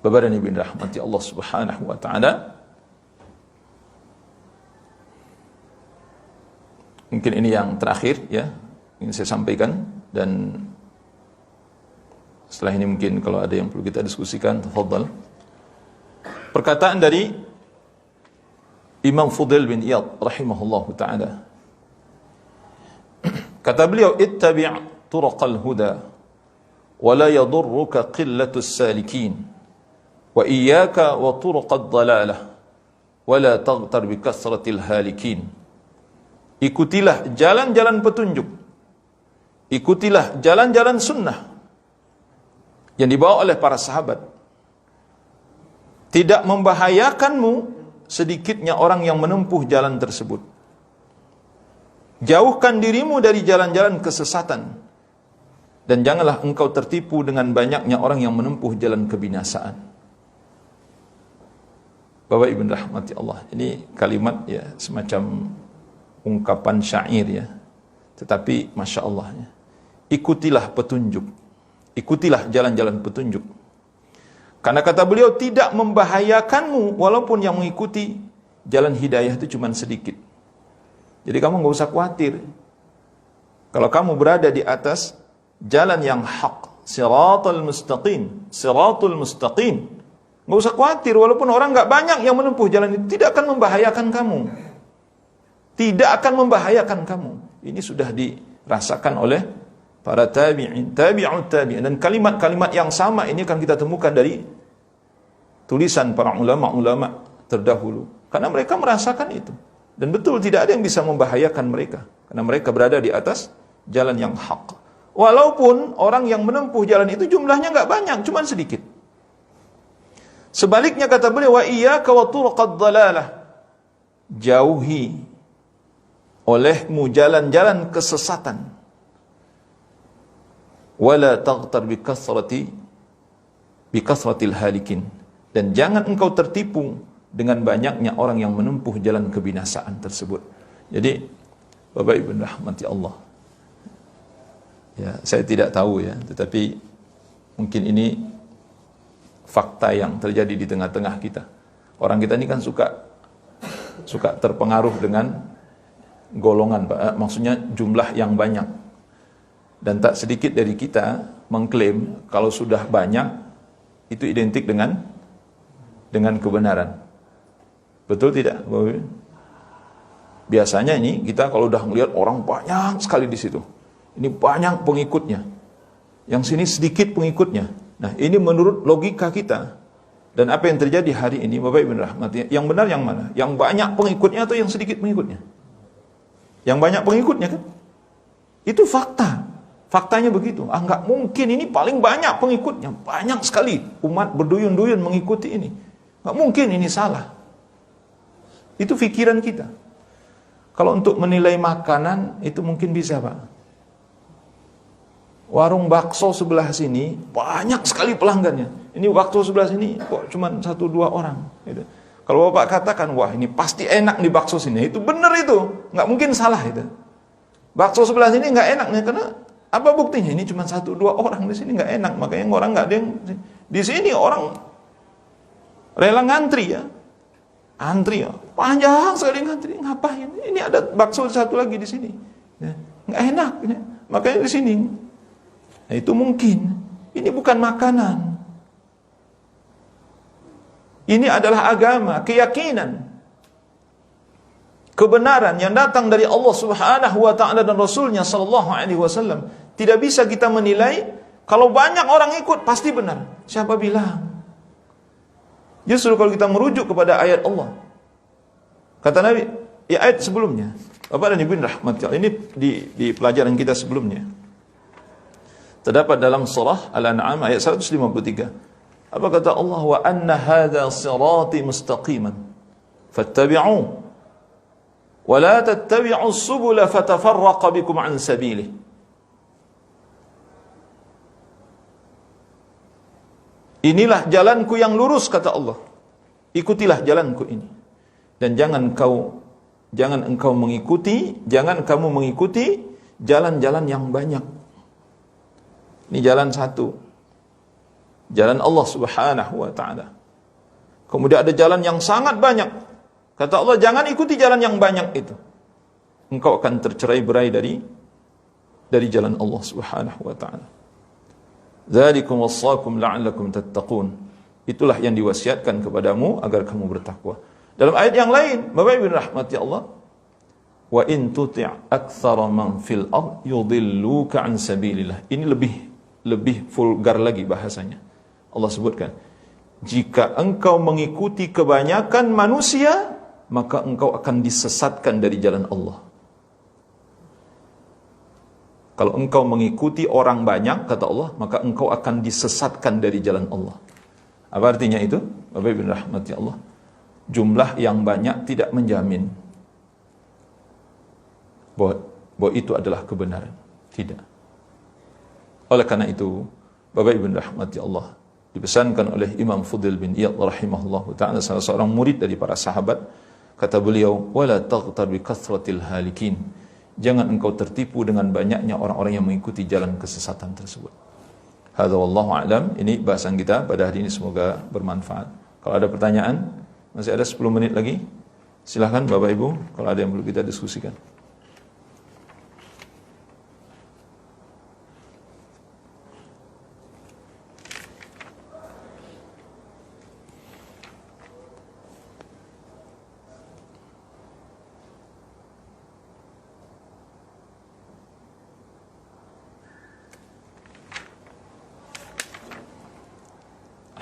Bapak dan Ibu rahmati Allah Subhanahu wa taala, mungkin ini yang terakhir ya ingin saya sampaikan, dan setelah ini mungkin kalau ada yang perlu kita diskusikan, tafadhal. Perkataan dari Imam Fudail bin Iyad rahimahullahu taala. Kata beliau, ittabi' turuqal huda wa la yadurruka qillatus salikin wa iyyaka wa turuqad dhalalah wa la taghtar bi kasratil halikin. Ikutilah jalan-jalan petunjuk, ikutilah jalan-jalan sunnah yang dibawa oleh para sahabat. Tidak membahayakanmu sedikitnya orang yang menempuh jalan tersebut. Jauhkan dirimu dari jalan-jalan kesesatan, dan janganlah engkau tertipu dengan banyaknya orang yang menempuh jalan kebinasaan. Bapak Ibu rahmati Allah, ini kalimat ya semacam ungkapan syair ya, tetapi Masya Allah ya. Ikutilah petunjuk, ikutilah jalan-jalan petunjuk. Karena kata beliau, tidak membahayakanmu walaupun yang mengikuti jalan hidayah itu cuma sedikit. Jadi kamu nggak usah khawatir. Kalau kamu berada di atas jalan yang hak, siratul mustaqim, siratul mustaqim, nggak usah khawatir walaupun orang nggak banyak yang menempuh jalan itu, tidak akan membahayakan kamu. Tidak akan membahayakan kamu. Ini sudah dirasakan oleh para tabi'in, tabi'ut tabi'in, dan kalimat-kalimat yang sama ini akan kita temukan dari tulisan para ulama-ulama terdahulu, karena mereka merasakan itu. Dan betul tidak ada yang bisa membahayakan mereka, karena mereka berada di atas jalan yang hak. Walaupun orang yang menempuh jalan itu jumlahnya enggak banyak, cuma sedikit. Sebaliknya kata beliau, wa iyyaka wa turuqad dhalalah. Jauhi olehmu jalan-jalan kesesatan. Wala taghtar bi kasratil halikin. Dan jangan engkau tertipu dengan banyaknya orang yang menempuh jalan kebinasaan tersebut. Jadi Bapak Ibu rahmati Allah, ya saya tidak tahu ya, tetapi mungkin ini fakta yang terjadi di tengah-tengah kita. Orang kita ini kan suka terpengaruh dengan golongan, maksudnya jumlah yang banyak. Dan tak sedikit dari kita mengklaim kalau sudah banyak itu identik dengan kebenaran. Betul tidak? Biasanya ini kita kalau udah melihat orang banyak sekali di situ, ini banyak pengikutnya, yang sini sedikit pengikutnya. Nah, ini menurut logika kita. Dan apa yang terjadi hari ini, Bapak Ibu rahmati, yang benar yang mana? Yang banyak pengikutnya atau yang sedikit pengikutnya? Yang banyak pengikutnya kan? Itu fakta. Faktanya begitu. Enggak mungkin, ini paling banyak pengikutnya, banyak sekali umat berduyun-duyun mengikuti ini. Enggak mungkin ini salah. Itu pikiran kita. Kalau untuk menilai makanan itu mungkin bisa, Pak. Warung bakso sebelah sini banyak sekali pelanggannya. Ini bakso sebelah sini kok cuma 1-2 orang gitu. Kalau Bapak katakan, wah ini pasti enak di bakso sini, itu benar itu, nggak mungkin salah itu. Bakso sebelah sini nggak enak nih, karena apa buktinya? Ini cuma 1-2 orang di sini nggak enak, makanya orang nggak ada yang di sini orang rela ngantri ya, antri ya, panjang sekali ngantri, ngapain? Ini ada bakso satu lagi di sini, ya, nggak enak, ya. Makanya di sini. Nah, itu mungkin. Ini bukan makanan. Ini adalah agama, keyakinan, kebenaran yang datang dari Allah Subhanahu wa taala dan Rasulnya sallallahu alaihi wasallam. Tidak bisa kita menilai kalau banyak orang ikut pasti benar. Siapa bilang? Justru kalau kita merujuk kepada ayat Allah. Kata Nabi, ya ayat sebelumnya. Bapak dan Ibu rahmatullah, ini di pelajaran kita sebelumnya. Terdapat dalam surah Al-An'am ayat 153. Apa kata Allah? Wa anna hadha sirati mustaqiman fattabi'uhu wa la tattabi'u subula fatafarraqa bikum an sabilihi. Inilah jalanku yang lurus, kata Allah. Ikutilah jalanku ini. Dan jangan kamu mengikuti jalan-jalan yang banyak. Ini jalan satu, jalan Allah Subhanahu wa taala. Kemudian ada jalan yang sangat banyak. Kata Allah, jangan ikuti jalan yang banyak itu. Engkau akan tercerai-berai dari jalan Allah Subhanahu wa taala. Dzalikum wassakum la'allakum tattaqun. Itulah yang diwasiatkan kepadamu agar kamu bertakwa. Dalam ayat yang lain, Bapak Ibu rahmati Allah, Wa in tuti' aktsara man fil ard yudilluka an sabilillah. Ini lebih vulgar lagi bahasanya. Allah sebutkan, jika engkau mengikuti kebanyakan manusia, maka engkau akan disesatkan dari jalan Allah. Kalau engkau mengikuti orang banyak, kata Allah, maka engkau akan disesatkan dari jalan Allah. Apa artinya itu? Bapak Ibu rahmati Allah, jumlah yang banyak tidak menjamin bahwa itu adalah kebenaran. Tidak. Oleh karena itu, Bapak Ibu rahmati Allah, dipesankan oleh Imam Fudail bin Iyad rahimahullahu ta'ala, salah seorang murid dari para sahabat, kata beliau, wala taghtar bi kathratil halikin. Jangan engkau tertipu dengan banyaknya orang-orang yang mengikuti jalan kesesatan tersebut. Hadza wallahu a'lam. Ini bahasan kita pada hari ini, semoga bermanfaat. Kalau ada pertanyaan, masih ada 10 menit lagi. Silahkan Bapak Ibu, kalau ada yang perlu kita diskusikan.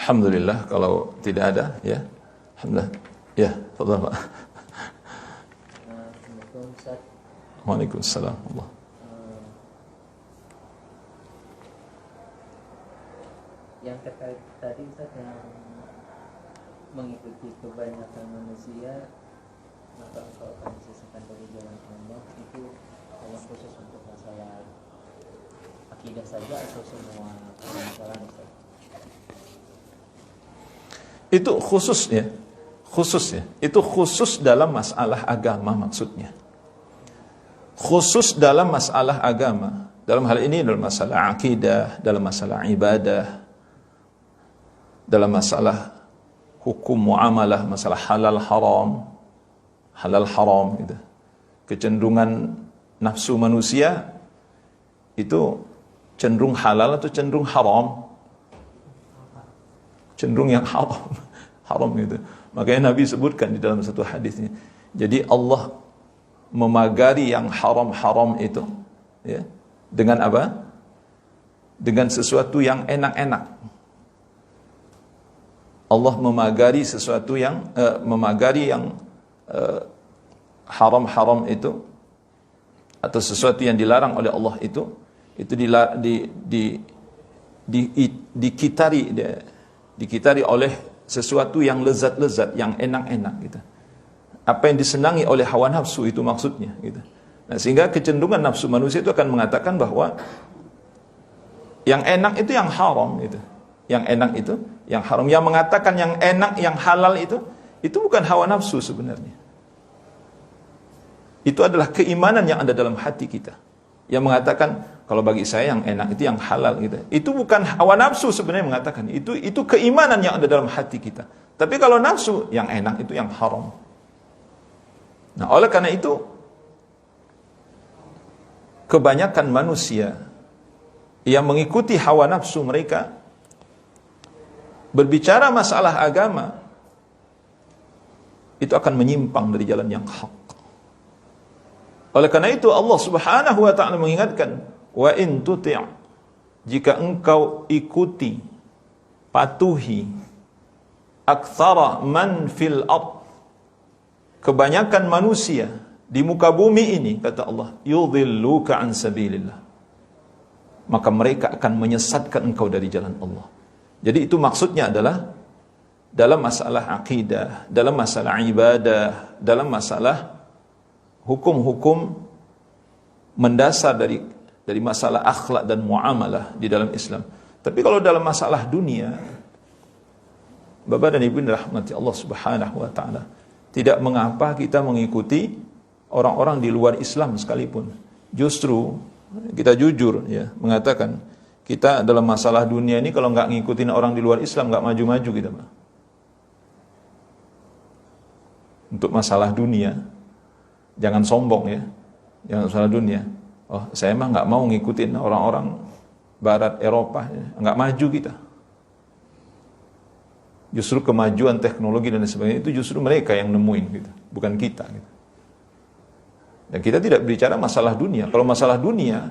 Alhamdulillah, kalau tidak ada, ya. Alhamdulillah. Ya, fadhal Pak. Assalamualaikum Ustaz. Waalaikumsalam. Allah. Yang terkait tadi Ustaz, yang mengikuti kebanyakan manusia maka engkau akan disesatkan dari jalan Allah, itu hanya khusus untuk masalah akidah saja atau semua masalah Ustaz? Itu khusus ya. Itu khusus dalam masalah agama maksudnya. Khusus dalam masalah agama. Dalam hal ini dalam masalah akidah, dalam masalah ibadah, dalam masalah hukum muamalah, masalah halal haram gitu. Kecenderungan nafsu manusia itu cenderung halal atau cenderung haram? Cenderung yang haram gitu. Makanya Nabi sebutkan di dalam satu hadisnya. Jadi Allah memagari yang haram-haram itu, ya, dengan apa? Dengan sesuatu yang enak-enak. Allah memagari sesuatu yang haram-haram itu, atau sesuatu yang dilarang oleh Allah itu dikitari oleh sesuatu yang lezat-lezat, yang enak-enak gitu. Apa yang disenangi oleh hawa nafsu itu maksudnya gitu. Nah, sehingga kecenderungan nafsu manusia itu akan mengatakan bahwa yang enak itu yang haram gitu. Yang enak itu yang haram. Yang mengatakan yang enak, yang halal itu bukan hawa nafsu sebenarnya. Itu adalah keimanan yang ada dalam hati kita. Yang mengatakan kalau bagi saya yang enak itu yang halal gitu. Itu bukan hawa nafsu sebenarnya mengatakan. Itu keimanan yang ada dalam hati kita. Tapi kalau nafsu, yang enak itu yang haram. Nah, oleh karena itu kebanyakan manusia yang mengikuti hawa nafsu mereka berbicara masalah agama itu akan menyimpang dari jalan yang hak. Oleh karena itu Allah Subhanahu wa ta'ala mengingatkan, wa in tuti', jika engkau ikuti, patuhi, aktsara man fil ard, kebanyakan manusia di muka bumi ini, kata Allah, yudhilluka an sabilillah, maka mereka akan menyesatkan engkau dari jalan Allah. Jadi itu maksudnya adalah dalam masalah akidah, dalam masalah ibadah, dalam masalah hukum-hukum mendasar dari masalah akhlak dan muamalah di dalam Islam. Tapi kalau dalam masalah dunia, Bapak dan Ibu rahmati Allah Subhanahu wa ta'ala, tidak mengapa kita mengikuti orang-orang di luar Islam sekalipun. Justru kita jujur ya mengatakan kita dalam masalah dunia ini kalau nggak ngikutin orang di luar Islam nggak maju-maju kita, Pak. Untuk masalah dunia jangan sombong ya. Jangan masalah dunia. Oh, saya mah nggak mau ngikutin orang-orang Barat Eropa, nggak maju kita. Justru kemajuan teknologi dan sebagainya itu justru mereka yang nemuin gitu, bukan kita gitu. Dan kita tidak berbicara masalah dunia. Kalau masalah dunia,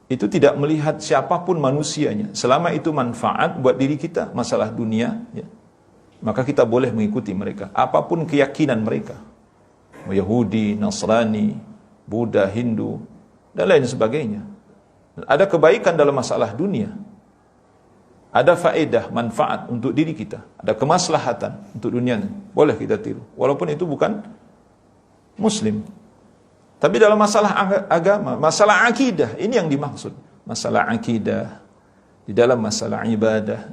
itu tidak melihat siapapun manusianya. Selama itu manfaat buat diri kita, masalah dunia, ya, maka kita boleh mengikuti mereka. Apapun keyakinan mereka. Yahudi, Nasrani, Buddha, Hindu, dan lain sebagainya. Ada kebaikan dalam masalah dunia. Ada faedah, manfaat untuk diri kita. Ada kemaslahatan untuk dunia. Boleh kita tiru. Walaupun itu bukan Muslim. Tapi dalam masalah agama, masalah akidah, ini yang dimaksud. Masalah akidah, di dalam masalah ibadah,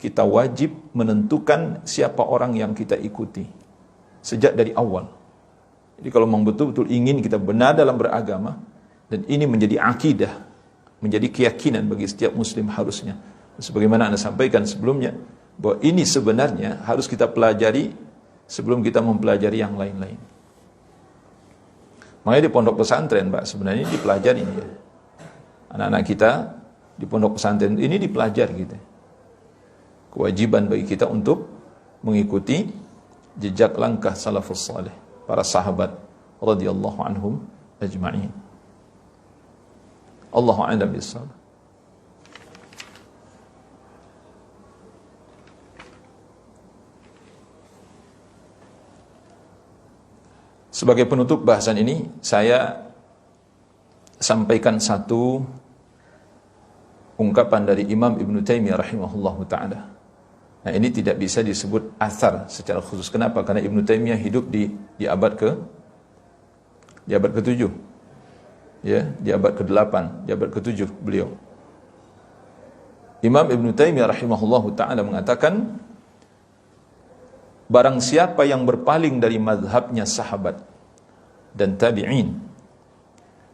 kita wajib menentukan siapa orang yang kita ikuti. Sejak dari awal. Jadi kalau memang betul-betul ingin kita benar dalam beragama, dan ini menjadi akidah, menjadi keyakinan bagi setiap muslim harusnya. Sebagaimana Anda sampaikan sebelumnya, bahwa ini sebenarnya harus kita pelajari sebelum kita mempelajari yang lain-lain. Makanya di pondok pesantren, Pak, sebenarnya dipelajari ini ya. Anak-anak kita di pondok pesantren ini dipelajari gitu. Kewajiban bagi kita untuk mengikuti jejak langkah salafus saleh, para sahabat radhiyallahu anhum ajma'in. Allahu a'lam bissawab. Sebagai penutup bahasan ini, saya sampaikan satu ungkapan dari Imam Ibn Taimiyah rahimahullahu ta'ala. Nah, ini tidak bisa disebut athar secara khusus. Kenapa? Karena Ibn Taimiyah hidup di abad ke-7. Ya, di abad ke-8, di abad ke-7 beliau. Imam Ibn Taimiyah rahimahullahu ta'ala mengatakan, barang siapa yang berpaling dari mazhabnya sahabat dan tabi'in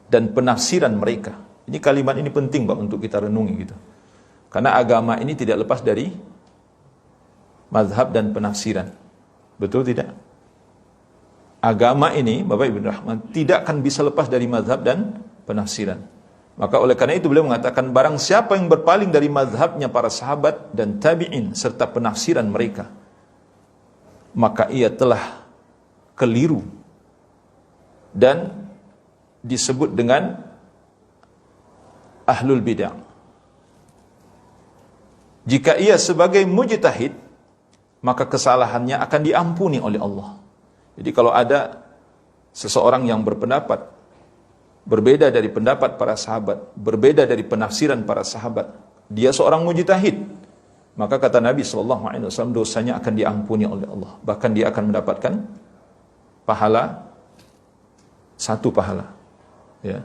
dan penafsiran mereka. Ini kalimat ini penting, Pak, untuk kita renungi gitu. Karena agama ini tidak lepas dari mazhab dan penafsiran. Betul tidak? Agama ini, Bapak Ibu Rahman, tidak akan bisa lepas dari mazhab dan penafsiran. Maka oleh karena itu beliau mengatakan, barang siapa yang berpaling dari mazhabnya para sahabat dan tabi'in serta penafsiran mereka, maka ia telah keliru dan disebut dengan ahlul bid'ah. Jika ia sebagai mujtahid, maka kesalahannya akan diampuni oleh Allah. Jadi kalau ada seseorang yang berpendapat berbeda dari pendapat para sahabat, berbeda dari penafsiran para sahabat, dia seorang mujtahid, maka kata Nabi SAW, dosanya akan diampuni oleh Allah. Bahkan dia akan mendapatkan pahala, satu pahala. Ya,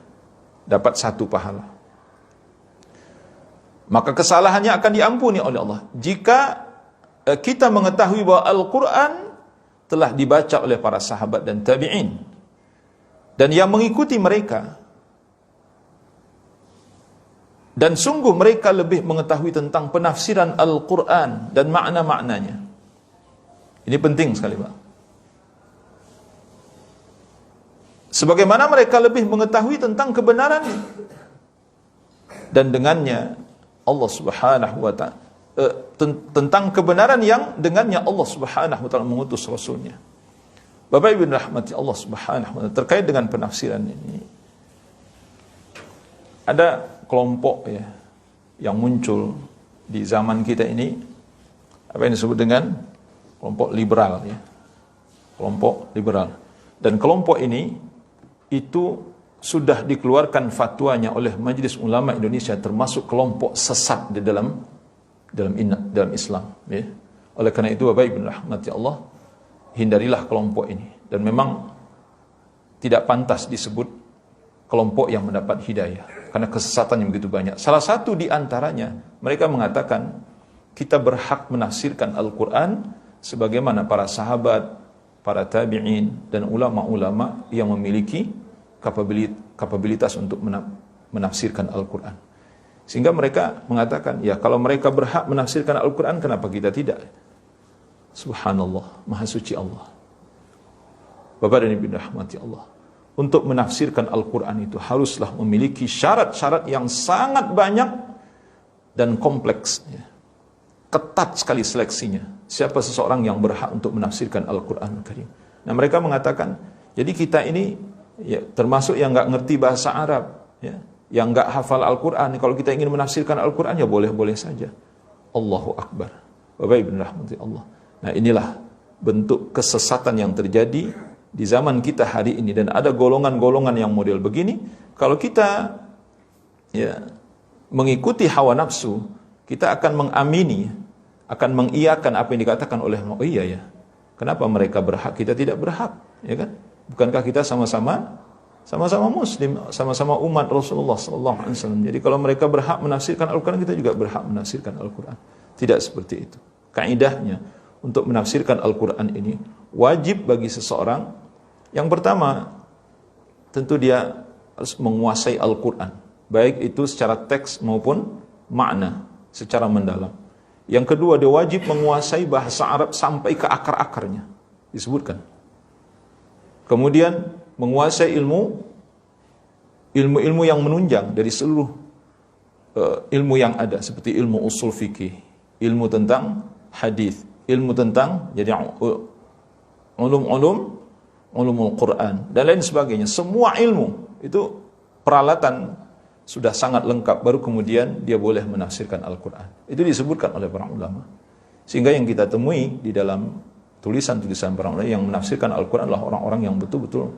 dapat satu pahala. Maka kesalahannya akan diampuni oleh Allah. Jika kita mengetahui bahwa Al-Quran telah dibaca oleh para sahabat dan tabi'in, dan yang mengikuti mereka, dan sungguh mereka lebih mengetahui tentang penafsiran Al-Quran dan makna-maknanya. Ini penting sekali, Pak. Sebagaimana mereka lebih mengetahui tentang kebenaran dan dengannya Allah Subhanahu wa ta'ala, tentang kebenaran yang dengannya Allah Subhanahu wa ta'ala mengutus Rasulnya. Bapak Ibu rahmati Allah Subhanahu wa ta'ala, terkait dengan penafsiran ini, ada kelompok ya yang muncul di zaman kita ini, apa yang disebut dengan kelompok liberal ya. Kelompok liberal. Dan kelompok ini itu sudah dikeluarkan fatwanya oleh Majelis Ulama Indonesia, termasuk kelompok sesat di dalam Islam ya. Oleh karena itu Bapak Ibu rahmati Allah, hindarilah kelompok ini, dan memang tidak pantas disebut kelompok yang mendapat hidayah, karena kesesatan yang begitu banyak. Salah satu di antaranya, mereka mengatakan kita berhak menafsirkan Al-Quran sebagaimana para sahabat, para tabi'in, dan ulama-ulama yang memiliki kapabilitas untuk menafsirkan Al-Quran. Sehingga mereka mengatakan, ya kalau mereka berhak menafsirkan Al-Quran, kenapa kita tidak? Subhanallah, Maha Suci Allah. Bapak dan Ibu rahmati Allah, untuk menafsirkan Al-Quran itu haruslah memiliki syarat-syarat yang sangat banyak dan kompleks. Ketat sekali seleksinya. Siapa seseorang yang berhak untuk menafsirkan Al-Quran Karim. Nah, mereka mengatakan, jadi kita ini ya, termasuk yang nggak ngerti bahasa Arab, ya, yang nggak hafal Al-Quran. Kalau kita ingin menafsirkan Al-Quran, ya boleh-boleh saja. Allahu Akbar. Bapak Ibu rahmati Allah. Nah, inilah bentuk kesesatan yang terjadi di zaman kita hari ini, dan ada golongan-golongan yang model begini. Kalau kita ya mengikuti hawa nafsu, kita akan mengamini, akan mengiyakan apa yang dikatakan oleh oh iya ya, kenapa mereka berhak, kita tidak berhak, ya kan? Bukankah kita sama-sama muslim, sama-sama umat Rasulullah sallallahu alaihi wasallam. Jadi kalau mereka berhak menafsirkan Al-Qur'an, kita juga berhak menafsirkan Al-Qur'an. Tidak seperti itu. Kaidahnya untuk menafsirkan Al-Qur'an ini wajib bagi seseorang, yang pertama tentu dia harus menguasai Al-Qur'an, baik itu secara teks maupun makna secara mendalam. Yang kedua, dia wajib menguasai bahasa Arab sampai ke akar-akarnya, disebutkan. Kemudian menguasai ilmu-ilmu yang menunjang dari seluruh ilmu yang ada, seperti ilmu usul fikih, ilmu tentang hadis, ilmu tentang jadi ulumul Quran dan lain sebagainya. Semua ilmu itu peralatan sudah sangat lengkap, baru kemudian dia boleh menafsirkan Al-Quran. Itu disebutkan oleh para ulama. Sehingga yang kita temui di dalam tulisan-tulisan para ulama yang menafsirkan Al-Quran adalah orang-orang yang betul-betul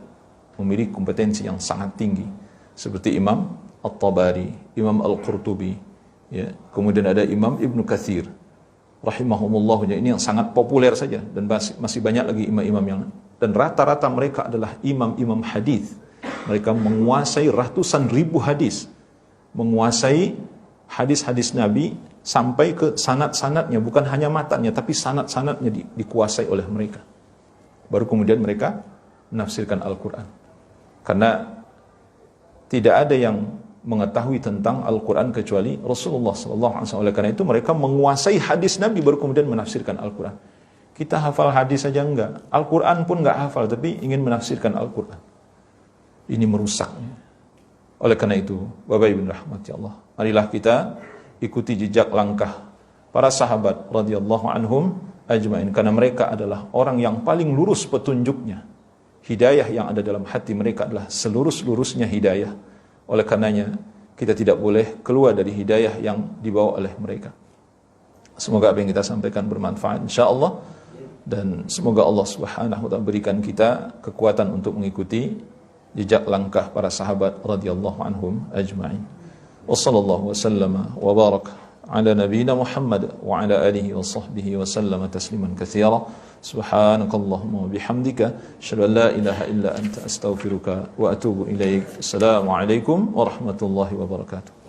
memiliki kompetensi yang sangat tinggi, seperti Imam At-Tabari, Imam Al-Qurtubi, ya. Kemudian ada Imam Ibn Katsir rahimahumullah. Ini yang sangat populer saja, dan masih banyak lagi imam-imam yang, dan rata-rata mereka adalah imam-imam hadis. Mereka menguasai ratusan ribu hadis, menguasai hadis-hadis Nabi sampai ke sanad-sanadnya, bukan hanya matannya, tapi sanad-sanadnya dikuasai oleh mereka. Baru kemudian mereka menafsirkan Al-Quran. Karena tidak ada yang mengetahui tentang Al-Quran kecuali Rasulullah SAW. Oleh karena itu mereka menguasai hadis Nabi, baru kemudian menafsirkan Al-Quran. Kita hafal hadis saja enggak, Al-Quran pun enggak hafal, tapi ingin menafsirkan Al-Quran. Ini merusaknya. Oleh karena itu, Bapak Ibu rahmati Allah, marilah kita ikuti jejak langkah para sahabat radhiyallahu anhum ajmain, karena mereka adalah orang yang paling lurus petunjuknya. Hidayah yang ada dalam hati mereka adalah selurus-lurusnya hidayah. Oleh karenanya kita tidak boleh keluar dari hidayah yang dibawa oleh mereka. Semoga apa yang kita sampaikan bermanfaat insyaallah, dan semoga Allah Subhanahu wa taala berikan kita kekuatan untuk mengikuti jejak langkah para sahabat radhiyallahu anhum ajma'in. Wassallallahu wasallama wa baraka ala nabiyyina Muhammad wa ala alihi wa sahbihi wa sallama tasliman katsira. Subhanakallahumma wa bihamdika asyhadu an la ilaha illa anta astaghfiruka wa atubu ilaik. Assalamu alaikum warahmatullahi wabarakatuh.